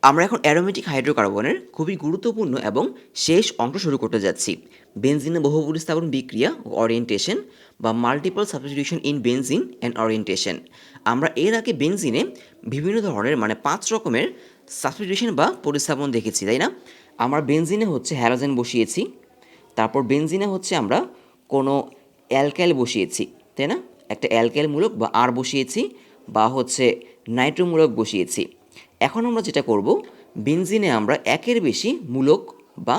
আমরা এখন অ্যারোমেটিক হাইড্রোকার্বনের খুবই গুরুত্বপূর্ণ এবং শেষ অংশ শুরু করতে যাচ্ছি। বেনজিনে বহুপরিস্থাপন বিক্রিয়া ও অরিয়েন্টেশন বা multiple substitution in benzene and orientation. আমরা এর আগে বেনজিনে বিভিন্ন ধরনের 5 রকমের সাবস্টিটিউশন বা প্রতিস্থাপন দেখেছি, তাই না? আমরা বেনজিনে হচ্ছে হ্যালোজেন বসিয়েছি, তারপর বেনজিনে হচ্ছে আমরা কোনো অ্যালকাইল বসিয়েছি, তাই না? একটা অ্যালকাইল মূলক বা আর বসিয়েছি, বা হচ্ছে নাইট্রোমূলক বসিয়েছি। এখন আমরা যেটা করব, বেনজিনে আমরা বা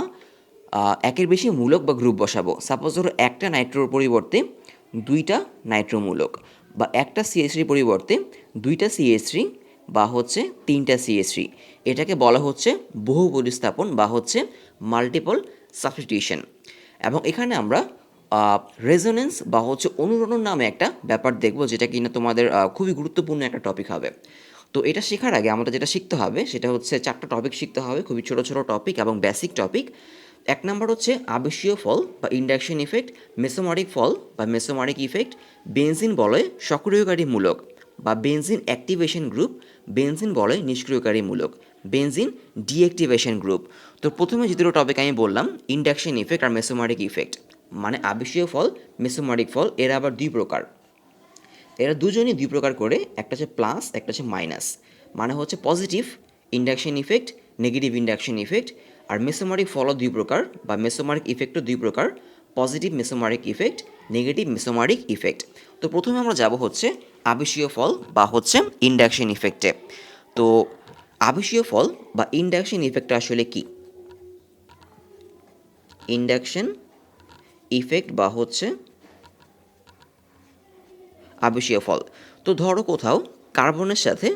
একের বেশি মূলক বা গ্রুপ বসাবো। সাপোজ ধরো একটা নাইট্রোর পরিবর্তে দুইটা নাইট্রোমূলক, বা একটা সিএস3 পরিবর্তে দুইটা সিএস3, বা হচ্ছে তিনটা সিএস3। এটাকে বলা হচ্ছে বহু প্রতিস্থাপন বা হচ্ছে মাল্টিপল সাবস্টিটিউশন। এবং এখানে আমরা রেজোনেন্স বা হচ্ছে অনুরণন নামে একটা ব্যাপার দেখব, যেটা কিনা তোমাদের খুবই গুরুত্বপূর্ণ একটা টপিক হবে। তো এটা শেখার আগে আমাদের যেটা শিখতে হবে সেটা হচ্ছে 4টা টপিক শিখতে হবে, খুবই ছোটো ছোটো টপিক এবং বেসিক টপিক। 1 নম্বর হচ্ছে আবেশীয় ফল বা ইন্ডাকশন ইফেক্ট, মেসোমারিক ফল বা মেসোমারিক ইফেক্ট, বেনজিন বলয় সক্রিয়কারী মূলক বা বেনজিন অ্যাক্টিভেশন গ্রুপ, বেনজিন বলয় নিষ্ক্রিয়কারী মূলক, বেনজিন ডিঅ্যাক্টিভেশন গ্রুপ। তো প্রথমে যে দুটো টপিক আমি বললাম, ইন্ডাকশন ইফেক্ট আর মেসোমারিক ইফেক্ট, মানে আবেশীয় ফল, মেসোমারিক ফল, এরা আবার দুই প্রকার। এরা দুজনই দুই প্রকার করে, একটা হচ্ছে প্লাস, একটা হচ্ছে মাইনাস। মানে হচ্ছে positive induction effect, negative induction effect. আর মেসোমারিক ফলও দুই প্রকার, বা মেসোমারিক ইফেক্টও দুই প্রকার, positive mesomeric effect, negative mesomeric effect. তো প্রথমে আমরা যাব হচ্ছে আবেশীয় ফল বা হচ্ছে ইন্ডাকশন ইফেক্টে। তো আবেশীয় ফল বা ইন্ডাকশন ইফেক্টটা আসলে কি? ইন্ডাকশন ইফেক্ট বা হচ্ছে আবেশীয় ফল। তো ধরো কোথাও কার্বনের সাথে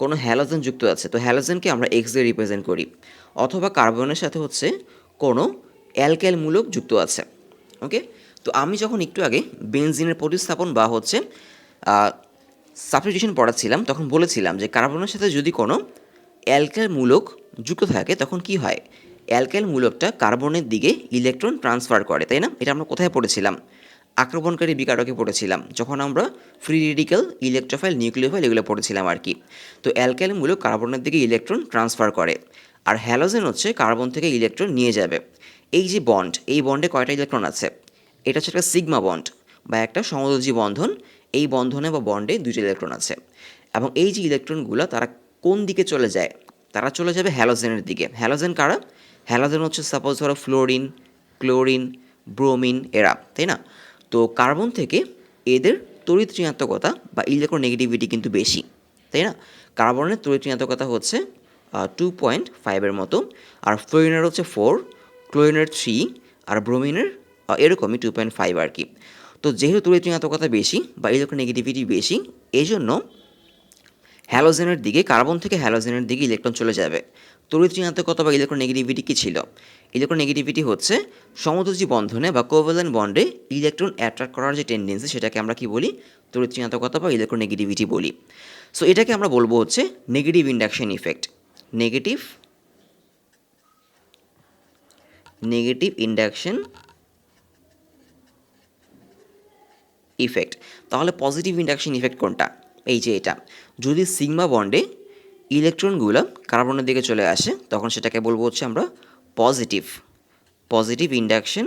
কোনো হ্যালোজেন যুক্ত আছে, তো হ্যালোজেনকে আমরা এক্স দিয়ে রিপ্রেজেন্ট করি। অথবা কার্বনের সাথে হচ্ছে কোনো অ্যালকাইল মূলক যুক্ত আছে। ওকে, তো আমি যখন একটু আগে বেনজিনের প্রতিস্থাপন বা হচ্ছে সাবস্টিটিউশন পড়াচ্ছিলাম, তখন বলেছিলাম যে কার্বনের সাথে যদি কোনো অ্যালকাইল মূলক যুক্ত থাকে তখন কি হয়? অ্যালকাইল মূলকটা কার্বনের দিকে ইলেকট্রন ট্রান্সফার করে, তাই না? এটা আমরা কোথায় পড়েছিলাম? আক্রমণকারী বিকারকে পড়েছিলাম, যখন আমরা ফ্রি রেডিক্যাল, ইলেকট্রোফাইল, নিউক্লিওফাইল এগুলো পড়েছিলাম আর কি। তো অ্যালকাইল মূলক কার্বনের দিকে ইলেকট্রন ট্রান্সফার করে, আর হ্যালোজেন হচ্ছে কার্বন থেকে ইলেকট্রন নিয়ে যাবে। এই যে বন্ড, এই বন্ডে কয়টা ইলেকট্রন আছে? এটা হচ্ছে একটা সিগমা বন্ড বা একটা সমযোজী বন্ধন। এই বন্ধনে বা বন্ডে দুইটা ইলেকট্রন আছে, এবং এই যে ইলেকট্রনগুলো তারা কোন দিকে চলে যায়? তারা চলে যাবে হ্যালোজেনের দিকে। হ্যালোজেন কারা? হ্যালোজেন হচ্ছে সাপোজ ধরো ফ্লোরিন, ক্লোরিন, ব্রোমিন, এরা, তাই না? তো কার্বন থেকে এদের তড়িৎ ঋণাত্মকতা বা ইলেকট্রোনেগেটিভিটি কিন্তু বেশি, তাই না? কার্বনের তড়িৎ ঋণাত্মকতা হচ্ছে 2.5-এর মতো, আর ফ্লোরিনের হচ্ছে 4, ক্লোরিনের 3, আর ব্রোমিনের এরকমই 2.5 আর কি। তো যেহেতু তড়িৎ ঋণাত্মকতা বেশি বা ইলেকট্রোনেগেটিভিটি বেশি, এই জন্য হ্যালোজেনের দিকে, কার্বন থেকে হ্যালোজেনের দিকে ইলেকট্রন চলে যাবে। তড়িৎ ঋণাত্মকতা বা ইলেকট্রোনেগেটিভিটি কী ছিল? ইলেকট্রোনেগেটিভিটি হচ্ছে সমযোজী বন্ধনে বা কোভ্যালেন্ট বন্ডে ইলেকট্রন অ্যাট্রাক্ট করার যে টেন্ডেন্সি, সেটাকে আমরা কি বলি? তড়িৎ ঋণাত্মকতা বা ইলেকট্রোনেগেটিভিটি বলি। সো এটাকে আমরা বলবো হচ্ছে negative induction effect. Negative negative induction effect. তাহলে পজিটিভ ইন্ডাকশন ইফেক্ট কোনটা? এই যে এটা, যদি সিগমা বন্ডে ইলেকট্রনগুলো কার্বনের দিকে চলে আসে, তখন সেটাকে বলবো হচ্ছে আমরা পজিটিভ পজিটিভ ইন্ডাকশন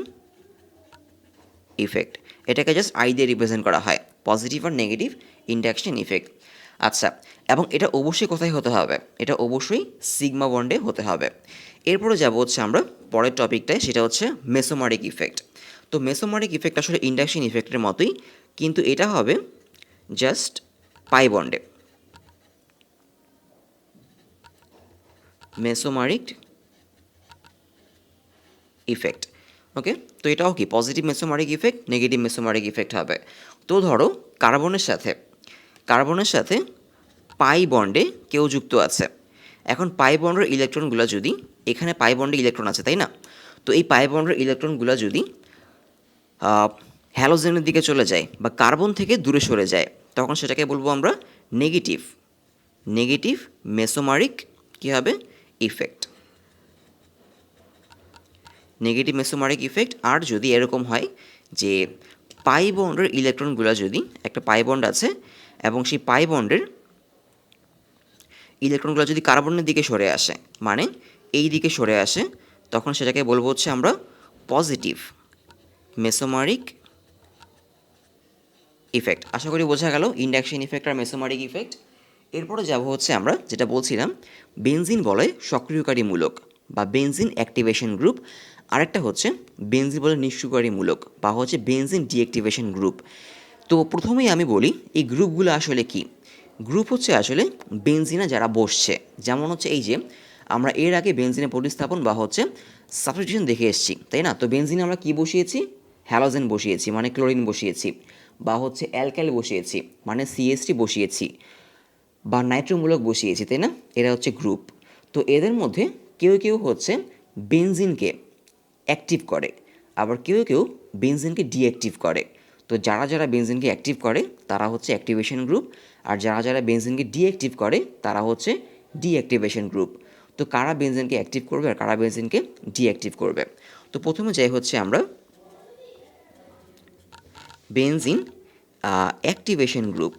ইফেক্ট। এটাকে জাস্ট আই দিয়ে রিপ্রেজেন্ট করা হয়, পজিটিভ আর নেগেটিভ ইন্ডাকশন ইফেক্ট। আচ্ছা, এবং এটা অবশ্যই কোথায় হতে হবে? এটা অবশ্যই সিগমা বন্ডে হতে হবে। এরপরে যাব হচ্ছে আমরা পরের টপিকটায়, সেটা হচ্ছে মেসোমারিক ইফেক্ট। তো মেসোমারিক ইফেক্ট আসলে ইন্ডাকশন ইফেক্টের মতোই, কিন্তু এটা হবে জাস্ট পাই বন্ডে। Mesomeric effect. ওকে, তো এটাও কি positive mesomeric effect, negative mesomeric effect হবে। তো ধরো কার্বনের সাথে পাই বন্ডে কেউ যুক্ত আছে। এখন পাই বন্ডের ইলেকট্রনগুলো যদি, এখানে পাই বন্ডে ইলেকট্রন আছে, তাই না? তো এই পাই বন্ডের ইলেকট্রনগুলো যদি হ্যালোজেনের দিকে চলে যায় বা কার্বন থেকে দূরে সরে যায়, তখন সেটাকে বলবো আমরা নেগেটিভ নেগেটিভ মেসোমারিক কী হবে? ইফেক্ট। Negative mesomeric effect. আর যদি এরকম হয় যে পাই বন্ডের ইলেকট্রনগুলো, যদি একটা পাই বন্ড আছে এবং সেই পাই বন্ডের ইলেকট্রনগুলো যদি কার্বনের দিকে সরে আসে, মানে এই দিকে সরে আসে, তখন সেটাকে বলবো হচ্ছে আমরা পজিটিভ মেসোমারিক ইফেক্ট। আশা করি বোঝা গেল ইন্ডাকশন ইফেক্ট আর মেসোমারিক ইফেক্ট। এরপরে যাব হচ্ছে আমরা যেটা বলছিলাম, বেনজিন বলে সক্রিয়কারী মূলক বা বেনজিন অ্যাক্টিভেশন গ্রুপ, আরেকটা হচ্ছে বেনজিন বলে নিষ্ক্রিয়কারী মূলক বা হচ্ছে বেনজিন ডিঅ্যাক্টিভেশন গ্রুপ। তো প্রথমেই আমি বলি এই গ্রুপগুলো আসলে কি। গ্রুপ হচ্ছে আসলে বেনজিনে যারা বসছে, যেমন হচ্ছে এই যে আমরা এর আগে বেনজিনের প্রতিস্থাপন বা হচ্ছে সাবস্টিটিউশন দেখে এসেছি, তাই না? তো বেনজিনে আমরা কি বসিয়েছি? হ্যালোজেন বসিয়েছি, মানে ক্লোরিন বসিয়েছি, বা হচ্ছে অ্যালকাইল বসিয়েছি, মানে সিএস3 বসিয়েছি, বা নাইট্রোমূলক বসিয়েছি, তাই না? এরা হচ্ছে গ্রুপ। তো এদের মধ্যে কেউ কেউ হচ্ছে বেনজিনকে অ্যাক্টিভ করে, আবার কেউ কেউ বেনজিনকে ডিঅ্যাক্টিভ করে। তো যারা যারা বেনজিনকে অ্যাক্টিভ করে তারা হচ্ছে অ্যাক্টিভেশন গ্রুপ, আর যারা যারা বেনজিনকে ডিঅ্যাক্টিভ করে তারা হচ্ছে ডিঅ্যাক্টিভেশন গ্রুপ। তো কারা বেনজিনকে অ্যাক্টিভ করবে আর কারা বেনজিনকে ডিঅ্যাক্টিভ করবে? তো প্রথমে যাই হচ্ছে আমরা বেনজিন অ্যাক্টিভেশন গ্রুপ,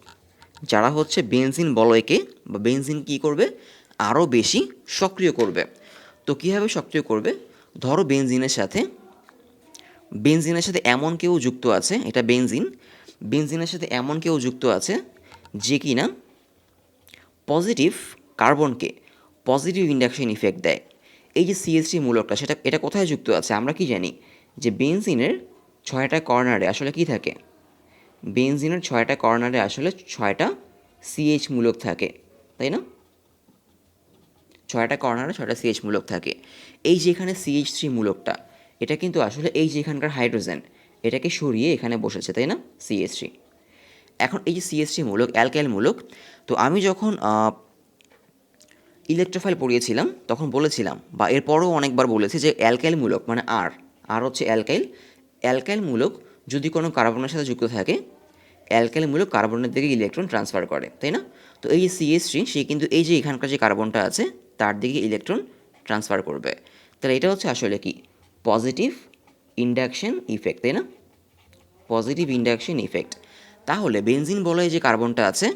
যারা হচ্ছে বেনজিন বলয়কে বা বেনজিন কী করবে? আরও বেশি সক্রিয় করবে। তো কীভাবে সক্রিয় করবে? ধরো বেনজিনের সাথে এমন কেউ যুক্ত আছে, এটা বেনজিনের সাথে এমন কেউ যুক্ত আছে যে কিনা পজিটিভ কার্বনকে পজিটিভ ইন্ডাকশন ইফেক্ট দেয়। এই যে সিএস3 মূলকটা, এটা কোথায় যুক্ত আছে? আমরা কি জানি যে বেনজিনের 6টা কর্নারে আসলে কি থাকে? বেনজিনের 6টা কর্নারে আসলে 6টা সিএইচ মূলক থাকে, তাই না? 6টা কর্নারে 6টা সিএইচ মূলক থাকে। এই যে এখানে সিএইচ3 মূলকটা, এটা কিন্তু আসলে এই যে এখানকার হাইড্রোজেন, এটাকে সরিয়ে এখানে বসেছে, তাই না? সিএইচ3। এখন এই যে সিএইচ3 মূলক অ্যালকাইল মূলক, তো আমি যখন ইলেকট্রোফাইল পড়িয়েছিলাম তখন বলেছিলাম, বা এরপরও অনেকবার বলেছি, যে অ্যালকাইল মূলক মানে আর হচ্ছে অ্যালকাইল মূলক যদি কোনো কার্বনের সাথে যুক্ত থাকে, অ্যালকাইল মূলক কার্বনের দিকে ইলেকট্রন ট্রান্সফার করে, তাই না? তো এই যে সিএস3, সে কিন্তু এই যে এখানকার যে কার্বনটা আছে তার দিকে ইলেকট্রন ট্রান্সফার করবে। তাহলে এটা হচ্ছে আসলে কি? পজিটিভ ইন্ডাকশন ইফেক্ট, তাই না? Positive induction effect. তাহলে বেনজিন বলয়ে যে কার্বনটা আছে,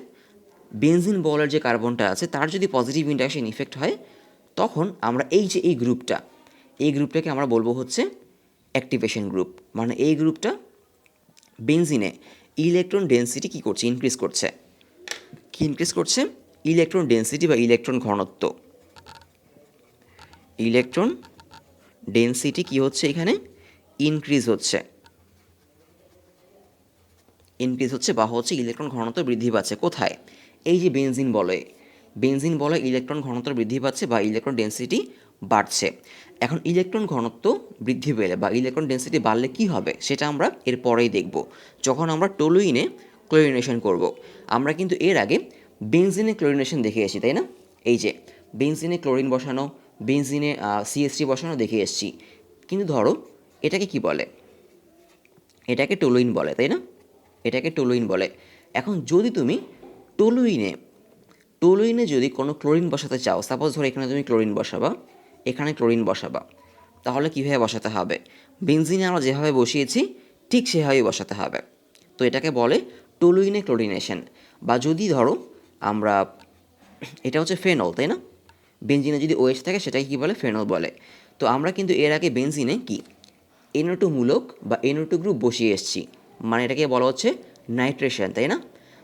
বেনজিন বলের যে কার্বনটা আছে তার যদি পজিটিভ ইন্ডাকশন ইফেক্ট হয়, তখন আমরা এই যে এই গ্রুপটাকে আমরা বলবো হচ্ছে অ্যাক্টিভেশন গ্রুপ। মানে এই গ্রুপটা বেনজিনে ইলেকট্রন ডেন্সিটি কী করছে? ইনক্রিজ করছে। কি ইনক্রিজ করছে? ইলেকট্রন ডেন্সিটি বা ইলেকট্রন ঘনত্ব। ইলেকট্রন ডেন্সিটি কি হচ্ছে? এখানে ইনক্রিজ হচ্ছে বা হচ্ছে ইলেকট্রন ঘনত্ব বৃদ্ধি পাচ্ছে। কোথায়? এই যে বেনজিন বলয়ে ইলেকট্রন ঘনত্ব বৃদ্ধি পাচ্ছে বা ইলেকট্রন ডেন্সিটি বাড়ছে। এখন ইলেকট্রন ঘনত্ব বৃদ্ধি পেলে বা ইলেকট্রন ডেন্সিটি বাড়লে কি হবে সেটা আমরা এর পরেই দেখব, যখন আমরা টলুইনে ক্লোরিনেশন করব। আমরা কিন্তু এর আগে বেনজিনে ক্লোরিনেশন দেখে এসেছি, তাই না? এই যে বেনজিনে ক্লোরিন বসানো, বেনজিনে সিএস3 বসানো দেখে এসেছি। কিন্তু ধরো এটাকে কি বলে? এটাকে টলুইন বলে, তাই না? এটাকে টলুইন বলে। এখন যদি তুমি টলুইনে যদি কোনো ক্লোরিন বসাতে চাও, সাপোজ ধরো এখানে তুমি ক্লোরিন বসাবা, তাহলে কীভাবে বসাতে হবে? বেনজিনে আমরা যেভাবে বসিয়েছি ঠিক সেভাবেই বসাতে হবে। তো এটাকে বলে টলুইনে ক্লোরিনেশন। বা যদি ধরো আমরা, এটা হচ্ছে ফেনল, তাই না? বেনজিনে যদি ওএইচ থাকে সেটাকে কী বলে? ফেনল বলে। তো আমরা কিন্তু এর আগে বেনজিনে কি NO2 মূলক বা NO2 গ্রুপ বসিয়ে এসেছি, মানে এটাকে বলা হচ্ছে নাইট্রেশন, তাই না?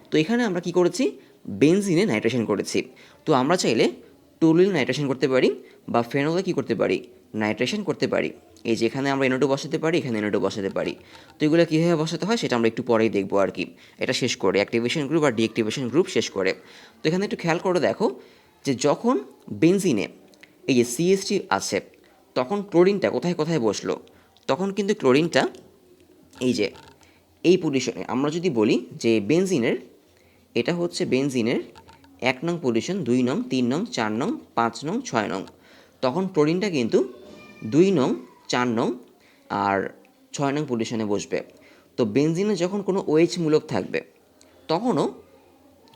তো এখানে আমরা কি করেছি? বেনজিনে নাইট্রেশন করেছি। তো আমরা চাইলে টলুইনে নাইট্রেশন করতে পারি বা ফেনলে কি করতে পারি? নাইট্রেশন করতে পারি। এই যে এখানে আমরা NO2 বসাতে পারি, এখানে NO2 বসাতে পারি। তো এগুলো কীভাবে বসাতে হয় সেটা আমরা একটু পরেই দেখবো আর কি। এটা শেষ করে অ্যাক্টিভেশন গ্রুপ আর ডিঅ্যাক্টিভেশন গ্রুপ শেষ করে। তো এখানে একটু খেয়াল করে দেখো যে যখন বেনজিনে এই যে CH3 আছে, তখন ক্লোরিনটা কোথায় কোথায় বসলো? তখন কিন্তু ক্লোরিনটা এই যে এই পজিশনে, আমরা যদি বলি যে এটা হচ্ছে বেনজিনের 1 নং পজিশন, 2 নং, 3 নং, 4 নং, 5 নং, 6 নং, তখন ক্লোরিনটা কিন্তু 2 নং, 4 নং আর 6 নং পজিশনে বসবে। তো বেনজিনে যখন কোনো OH মূলক থাকবে, তখনও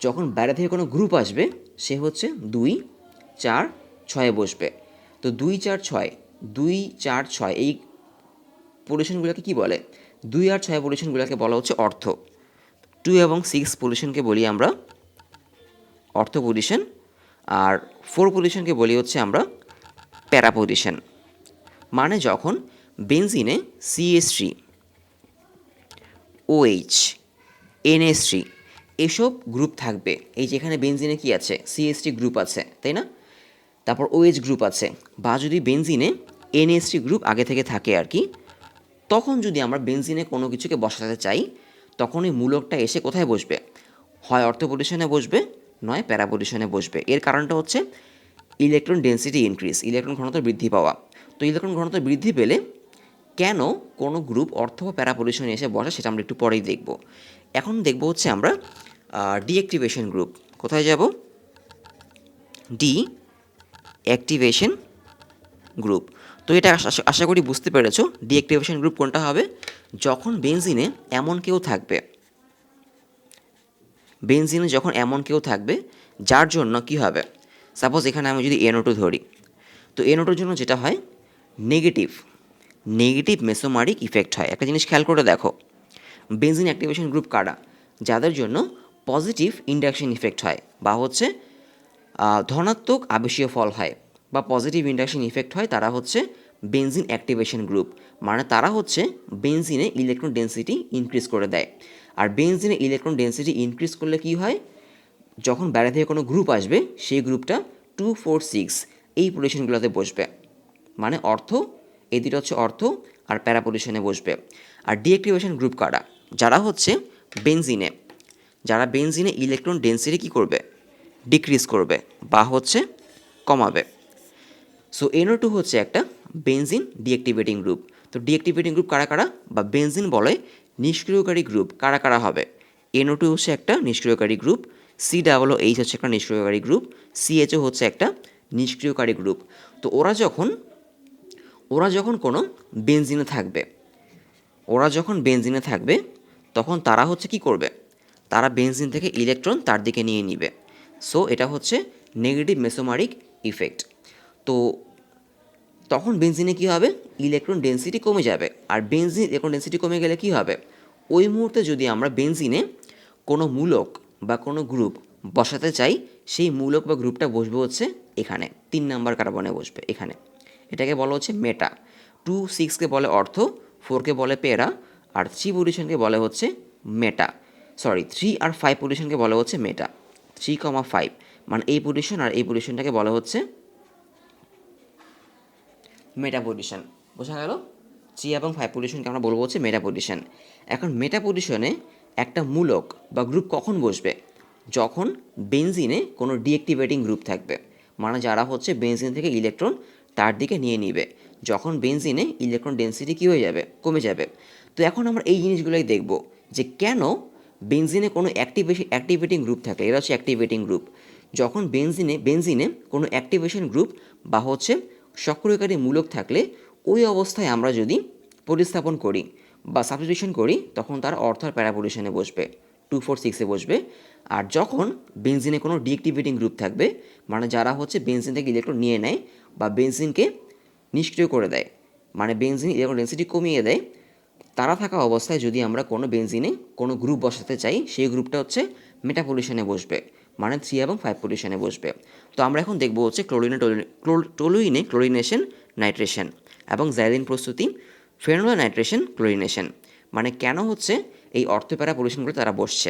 যখন বাইরে থেকে কোনো গ্রুপ আসবে সে হচ্ছে 2, 4, 6 বসবে। তো 2, 4, 6, 2, 4, 6 এই পজিশনগুলোকে কী বলে? 2 আর 6 পজিশনগুলোকে বলা হচ্ছে অর্থ। 2 এবং 6 পজিশনকে বলি আমরা অর্থ পজিশন, আর 4 পজিশনকে বলি হচ্ছে আমরা প্যারা পজিশন। মানে যখন বেনজিনে CH3, OH, NH3 এসব গ্রুপ থাকবে। এই যে এখানে বেনজিনে কি আছে, CH3 গ্রুপ আছে, তাই না? তারপর OH গ্রুপ আছে, বা যদি বেনজিনে NH3 গ্রুপ আগে থেকে থাকে আর কি, তখন যদি আমরা বেনজিনে কোনো কিছুকে বসাতে চাই, তখন এই মূলকটা এসে কোথায় বসবে? হয় অর্থো পজিশনে বসবে, নয় প্যারা পজিশনে বসবে। এর কারণটা হচ্ছে ইলেকট্রন ডেন্সিটি ইনক্রিজ, ইলেকট্রন ঘনত্ব বৃদ্ধি পাওয়া। তো ইলেকট্রন ঘনত্ব বৃদ্ধি পেলে কেন কোনো গ্রুপ অর্থ বা প্যারা পজিশনে এসে বসে সেটা আমরা একটু পরেই দেখব। এখন দেখব হচ্ছে আমরা ডিঅ্যাক্টিভেশন গ্রুপ। কোথায় যাব? D activation group. তো এটা আশা করি বুঝতে পেরেছো ডিঅ্যাক্টিভেশন গ্রুপ কোনটা হবে। যখন বেনজিনে এমন কেউ থাকবে, বেনজিনে যখন এমন কেউ থাকবে যার জন্য কি হবে, সাপোজ এখানে আমি যদি NO2 ধরি, তো NO2-র জন্য যেটা হয় নেগেটিভ মেসোমারিক ইফেক্ট হয়। একটা জিনিস খেয়াল করে দেখো, বেনজিন অ্যাক্টিভেশন গ্রুপ কারা? যাদের জন্য পজিটিভ ইন্ডাকশন ইফেক্ট হয়, বা হচ্ছে ধনাত্মক আবেশীয় ফল হয়, বা পজিটিভ ইন্ডাকশন ইফেক্ট হয়, তারা হচ্ছে বেনজিন অ্যাক্টিভেশন গ্রুপ। মানে তারা হচ্ছে বেনজিনে ইলেকট্রন ডেন্সিটি ইনক্রিজ করে দেয়। আর বেনজিনে ইলেকট্রন ডেন্সিটি ইনক্রিজ করলে কি হয়, যখন বাইরে থেকে কোনো গ্রুপ আসবে সেই গ্রুপটা 2, 4, 6 এই পজিশনগুলোতে বসবে। মানে অর্থ, এই দুটো হচ্ছে অর্থ আর প্যারা পজিশনে বসবে। আর ডিঅ্যাক্টিভেশন গ্রুপ কারা? যারা হচ্ছে বেনজিনে, যারা বেনজিনে ইলেকট্রন ডেন্সিটি কী করবে, ডিক্রিজ করবে বা হচ্ছে কমাবে। সো NO2 হচ্ছে একটা বেনজিন ডিঅ্যাক্টিভেটিং গ্রুপ। তো ডিঅ্যাক্টিভেটিং গ্রুপ কারা কারা, বা বেনজিন বলে নিষ্ক্রিয়কারী গ্রুপ কারা কারা হবে? NO2 হচ্ছে একটা নিষ্ক্রিয়কারী গ্রুপ, COOH হচ্ছে একটা নিষ্ক্রিয়কারী গ্রুপ, CHO হচ্ছে একটা নিষ্ক্রিয়কারী গ্রুপ। তো ওরা যখন কোনো বেনজিনে থাকবে, তখন তারা হচ্ছে কি করবে, তারা বেনজিন থেকে ইলেকট্রন তার দিকে নিয়ে নিবে। সো এটা হচ্ছে নেগেটিভ মেসোমারিক ইফেক্ট। তো তখন বেনজিনে কী হবে, ইলেকট্রন ডেন্সিটি কমে যাবে। আর বেনজিন ইলেকট্রন ডেন্সিটি কমে গেলে কী হবে, ওই মুহূর্তে যদি আমরা বেনজিনে কোনো মূলক বা কোনো গ্রুপ বসাতে চাই, সেই মূলক বা গ্রুপটা বসবে হচ্ছে এখানে 3 নাম্বার কার্বনে বসবে এখানে। এটাকে বলা হচ্ছে মেটা। 2, 6কে বলে অর্থ, 4কে বলে পেরা, আর 3 পজিশনকে বলে হচ্ছে মেটা। 3 আর 5 পজিশনকে বলা হচ্ছে মেটা। 3, 5 মানে এই পজিশন আর এই পজিশনটাকে বলা হচ্ছে মেটা পজিশন। বোঝা গেল? 3 এবং 5 পজিশনকে আমরা বলবো হচ্ছে মেটা পজিশন। এখন মেটা পজিশনে একটা মূলক বা গ্রুপ কখন বসবে, যখন বেনজিনে কোনো ডিঅ্যাক্টিভেটিং গ্রুপ থাকবে। মানে যারা হচ্ছে বেনজিন থেকে ইলেকট্রন তার দিকে নিয়ে নিবে। যখন বেনজিনে ইলেকট্রন ডেন্সিটি কী হয়ে যাবে, কমে যাবে। তো এখন আমরা এই জিনিসগুলোই দেখব যে কেন বেনজিনে কোনো অ্যাক্টিভেটিং গ্রুপ থাকে, এরা হচ্ছে অ্যাক্টিভেটিং গ্রুপ। যখন বেনজিনে কোনো অ্যাক্টিভেশন গ্রুপ বা হচ্ছে সক্রিয়কারী মূলক থাকলে, ওই অবস্থায় আমরা যদি প্রতিস্থাপন করি বা সাবস্টিটিউশন করি, তখন তার অর্থ আর প্যারা পজিশনে বসবে, 2, 4, 6-এ বসবে। আর যখন বেনজিনে কোনো ডিঅ্যাক্টিভেটিং গ্রুপ থাকবে, মানে যারা হচ্ছে বেনজিন থেকে ইলেকট্রন নিয়ে নেয় বা বেনজিনকে নিষ্ক্রিয় করে দেয়, মানে বেনজিন ইলেকট্রন ডেন্সিটি কমিয়ে দেয়, তারা থাকা অবস্থায় যদি আমরা কোনো বেনজিনে কোনো গ্রুপ বসাতে চাই, সেই গ্রুপটা হচ্ছে মেটা পজিশনে বসবে, মানে 3 এবং 5 পজিশনে বসবে। তো আমরা এখন দেখব হচ্ছে টলুইনে ক্লোরিনেশন নাইট্রেশন এবং জাইলিন প্রস্তুতি, ফেনোলা নাইট্রেশন ক্লোরিনেশন। মানে কেন হচ্ছে এই অর্থপ্যারা পজিশনগুলো তারা বসছে।